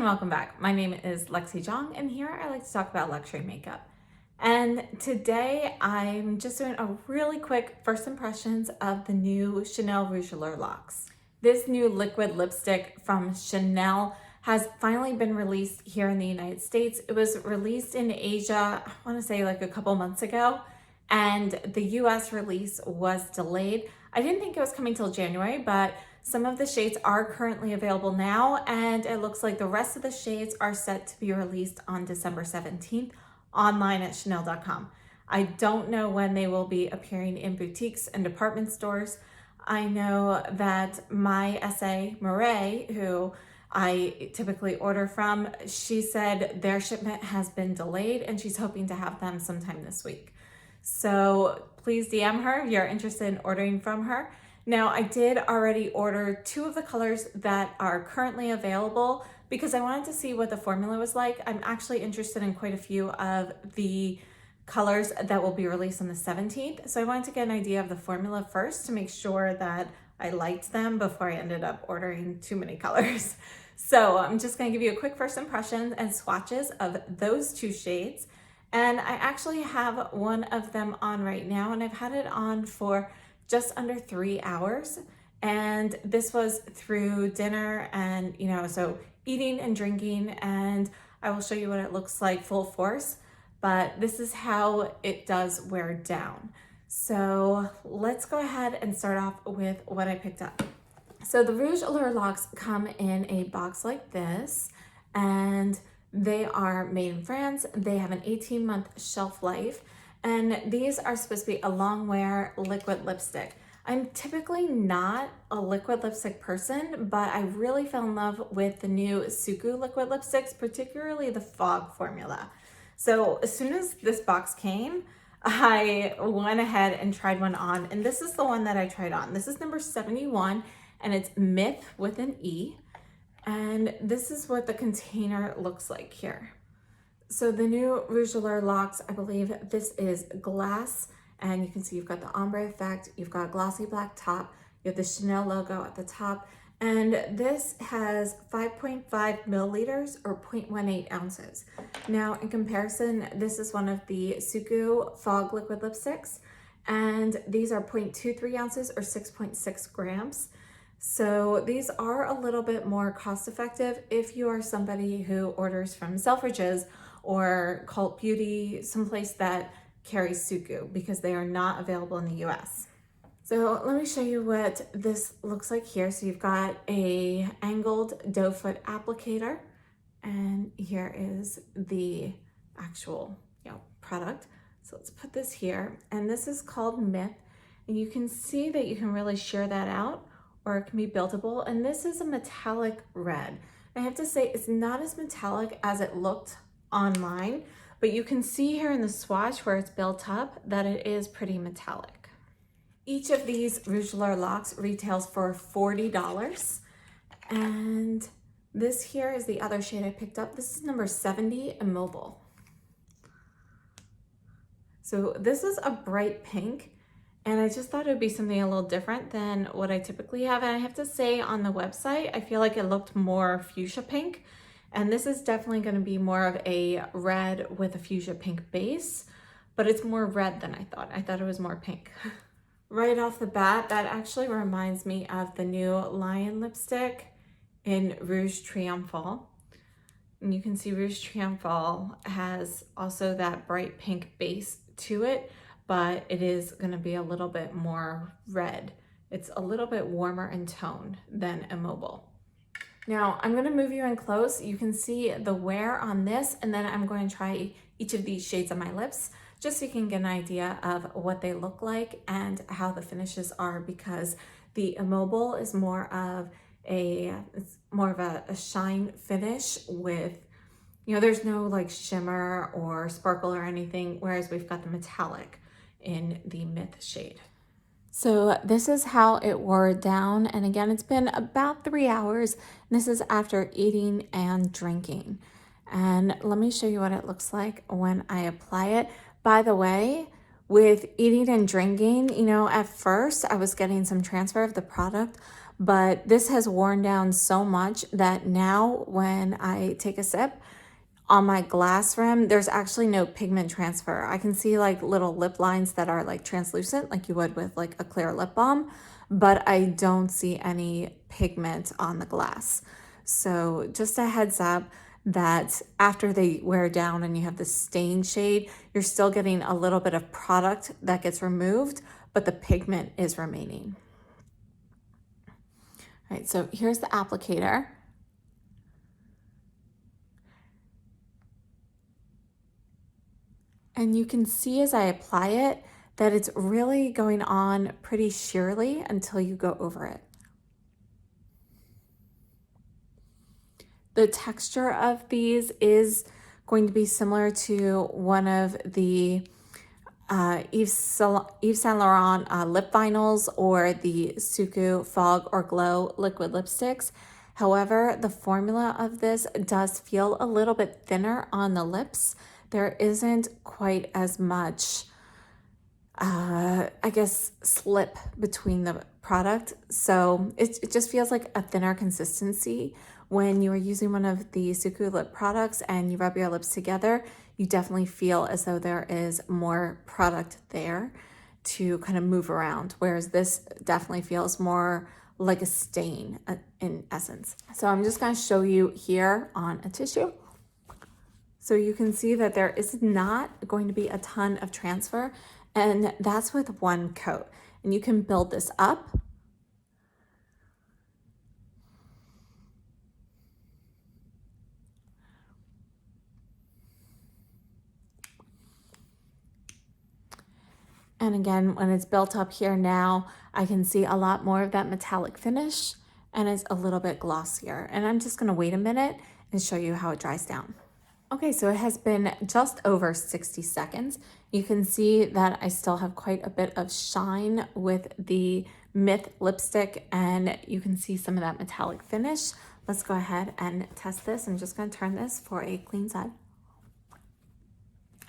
and welcome back. My name is Lexi Jong, and here I like to talk about luxury makeup. And today I'm just doing a really quick first impressions of the new Chanel Rouge Allure Locks. This new liquid lipstick from Chanel has finally been released here in the United States. It was released in Asia, I want to say like a couple months ago, and the US release was delayed. I didn't think it was coming till January, but some of the shades are currently available now, and it looks like the rest of the shades are set to be released on December 17th online at chanel.com. I don't know when they will be appearing in boutiques and department stores. I know that my SA, Murray, who I typically order from, she said their shipment has been delayed and she's hoping to have them sometime this week. So please DM her if you're interested in ordering from her. Now, I did already order 2 of the colors that are currently available because I wanted to see what the formula was like. I'm actually interested in quite a few of the colors that will be released on the 17th. So I wanted to get an idea of the formula first to make sure that I liked them before I ended up ordering too many colors. So I'm just going to give you a quick first impression and swatches of those 2 shades. And I actually have one of them on right now, and I've had it on for just under 3 hours. And this was through dinner and, so eating and drinking, and I will show you what it looks like full force, but this is how it does wear down. So let's go ahead and start off with what I picked up. So the Rouge Allure Locks come in a box like this, and they are made in France. They have an 18-month shelf life, and these are supposed to be a long wear liquid lipstick. I'm typically not a liquid lipstick person, but I really fell in love with the new Suku liquid lipsticks, particularly the Fog formula. So as soon as this box came, I went ahead and tried one on, and this is the one that I tried on. This is number 71, and it's Mythe with an E. And this is what the container looks like here. So the new Rouge Allure Locks, I believe this is glass, and you can see you've got the ombre effect, you've got a glossy black top, you have the Chanel logo at the top, and this has 5.5 milliliters or 0.18 ounces. Now in comparison, this is one of the Suku Fog liquid lipsticks, and these are 0.23 ounces or 6.6 grams. So these are a little bit more cost effective if you are somebody who orders from Selfridges or Cult Beauty, someplace that carries Suku, because they are not available in the US. So let me show you what this looks like here. So you've got a angled doe foot applicator, and here is the actual product. So let's put this here, and this is called Mythe, and you can see that you can really shear that out, or it can be buildable, and this is a metallic red. I have to say it's not as metallic as it looked online, but you can see here in the swatch where it's built up that it is pretty metallic. Each of these Rouge Allure Locks retails for $40, and this here is the other shade I picked up. This is number 70, Immobile. So this is a bright pink, and I just thought it would be something a little different than what I typically have. And I have to say, on the website, I feel like it looked more fuchsia pink. And this is definitely going to be more of a red with a fuchsia pink base, but it's more red than I thought. I thought it was more pink. Right off the bat, that actually reminds me of the new Lion lipstick in Rouge Triomphal. And you can see Rouge Triomphal has also that bright pink base to it, but it is going to be a little bit more red. It's a little bit warmer in tone than Immobile. Now I'm going to move you in close. You can see the wear on this, and then I'm going to try each of these shades on my lips just so you can get an idea of what they look like and how the finishes are, because the Immobile is more of a shine finish with, there's no like shimmer or sparkle or anything, whereas we've got the metallic in the Mythe shade. So this is how it wore down, and again, it's been about 3 hours. This is after eating and drinking, and let me show you what it looks like when I apply it. By the way, with eating and drinking, at first I was getting some transfer of the product, but this has worn down so much that now when I take a sip, on my glass rim, there's actually no pigment transfer. I can see like little lip lines that are like translucent, like you would with like a clear lip balm, but I don't see any pigment on the glass. So just a heads up that after they wear down and you have the stain shade, you're still getting a little bit of product that gets removed, but the pigment is remaining. All right, so here's the applicator. And you can see as I apply it that it's really going on pretty sheerly until you go over it. The texture of these is going to be similar to one of the Yves Saint Laurent lip vinyls or the Suku Fog or Glow liquid lipsticks. However, the formula of this does feel a little bit thinner on the lips. There isn't quite as much, I guess, slip between the product. So it just feels like a thinner consistency. When you are using one of the Suku lip products and you rub your lips together, you definitely feel as though there is more product there to kind of move around. Whereas this definitely feels more like a stain in essence. So I'm just going to show you here on a tissue. So you can see that there is not going to be a ton of transfer, and that's with one coat. And you can build this up. And again, when it's built up here now, I can see a lot more of that metallic finish, and it's a little bit glossier. And I'm just gonna wait a minute and show you how it dries down. Okay, so it has been just over 60 seconds. You can see that I still have quite a bit of shine with the Mythe lipstick, and you can see some of that metallic finish. Let's go ahead and test this. I'm just gonna turn this for a clean side.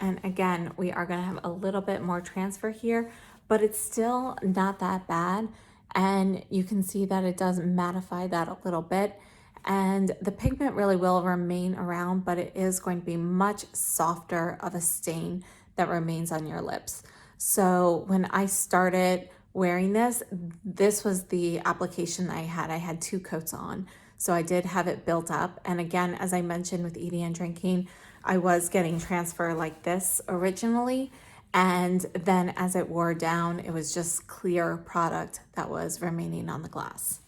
And again, we are gonna have a little bit more transfer here, but it's still not that bad. And you can see that it does mattify that a little bit. And the pigment really will remain around, but it is going to be much softer of a stain that remains on your lips. So when I started wearing this, this was the application I had. I had 2 coats on. So I did have it built up. And again, as I mentioned with eating and drinking, I was getting transfer like this originally. And then as it wore down, it was just clear product that was remaining on the glass.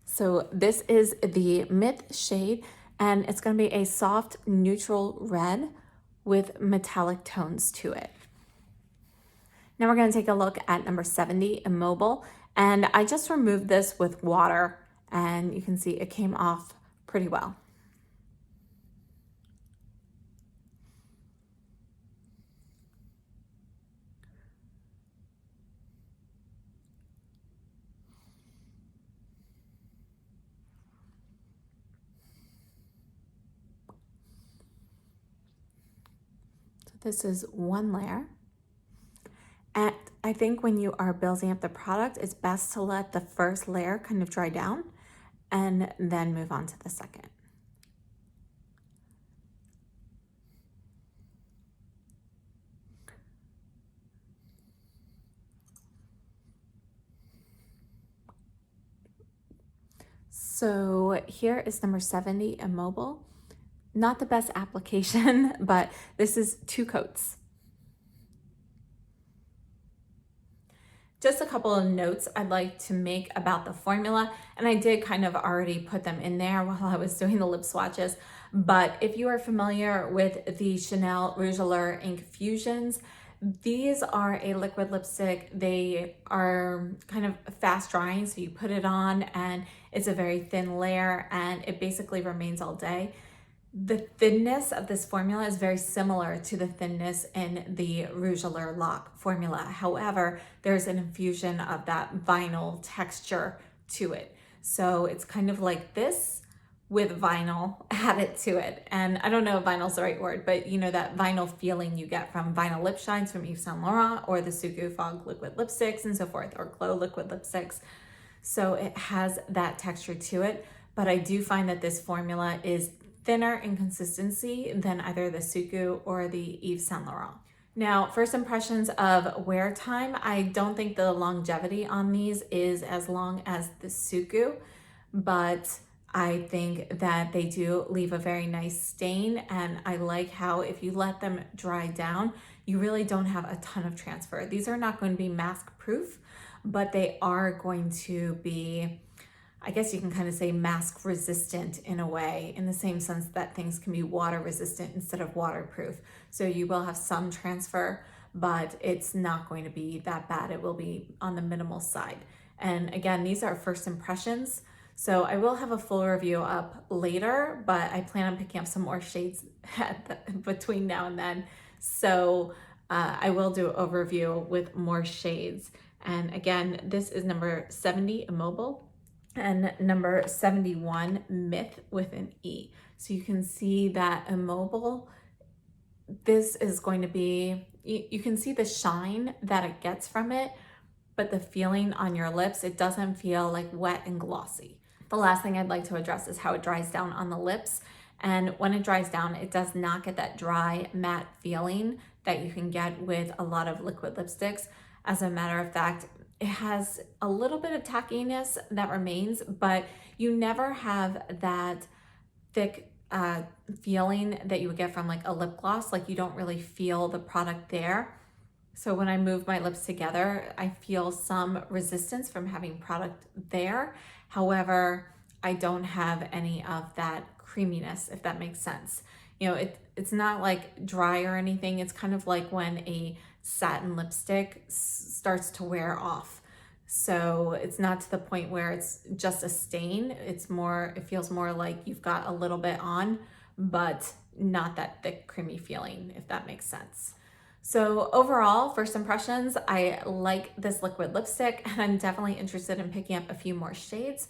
So this is the Mythe shade, and it's going to be a soft neutral red with metallic tones to it. Now we're going to take a look at number 70, Immobile, and I just removed this with water, and you can see it came off pretty well. This is one layer. And I think when you are building up the product, it's best to let the first layer kind of dry down and then move on to the second. So here is number 70, Immobile. Not the best application, but this is 2 coats. Just a couple of notes I'd like to make about the formula, and I did kind of already put them in there while I was doing the lip swatches, but if you are familiar with the Chanel Rouge Allure Ink Fusions, these are a liquid lipstick. They are kind of fast drying, so you put it on and it's a very thin layer and it basically remains all day. The thinness of this formula is very similar to the thinness in the Rouge Allure Lock formula. However, there's an infusion of that vinyl texture to it. So it's kind of like this with vinyl added to it. And I don't know if vinyl's the right word, but you know that vinyl feeling you get from vinyl lip shines from Yves Saint Laurent, or the Sugu Fog liquid lipsticks and so forth, or Glow liquid lipsticks. So it has that texture to it, but I do find that this formula is thinner in consistency than either the Sugu or the Yves Saint Laurent. Now, first impressions of wear time, I don't think the longevity on these is as long as the Sugu, but I think that they do leave a very nice stain, and I like how if you let them dry down, you really don't have a ton of transfer. These are not going to be mask proof, but they are going to be, I guess you can kind of say, mask resistant in a way, in the same sense that things can be water resistant instead of waterproof. So you will have some transfer, but it's not going to be that bad. It will be on the minimal side. And again, these are first impressions. So I will have a full review up later, but I plan on picking up some more shades between now and then. So I will do an overview with more shades. And again, this is number 70 Immobile and number 71 Mythe with an E. So you can see that Immobile, this is going to be, you can see the shine that it gets from it, but the feeling on your lips, it doesn't feel like wet and glossy. The last thing I'd like to address is how it dries down on the lips. And when it dries down, it does not get that dry, matte feeling that you can get with a lot of liquid lipsticks. As a matter of fact, it has a little bit of tackiness that remains, but you never have that thick feeling that you would get from like a lip gloss. Like you don't really feel the product there. So when I move my lips together, I feel some resistance from having product there. However, I don't have any of that creaminess, if that makes sense. You know, it's not like dry or anything. It's kind of like when a satin lipstick starts to wear off. So it's not to the point where it's just a stain. It's more, it feels more like you've got a little bit on, but not that thick, creamy feeling, if that makes sense. So overall, first impressions, I like this liquid lipstick, and I'm definitely interested in picking up a few more shades.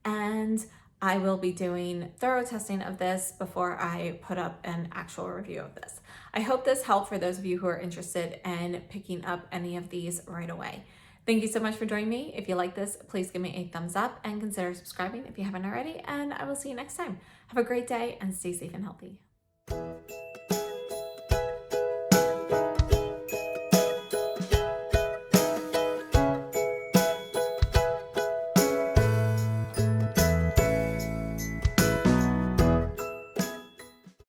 And I will be doing thorough testing of this before I put up an actual review of this. I hope this helped for those of you who are interested in picking up any of these right away. Thank you so much for joining me. If you like this, please give me a thumbs up and consider subscribing if you haven't already, and I will see you next time. Have a great day and stay safe and healthy.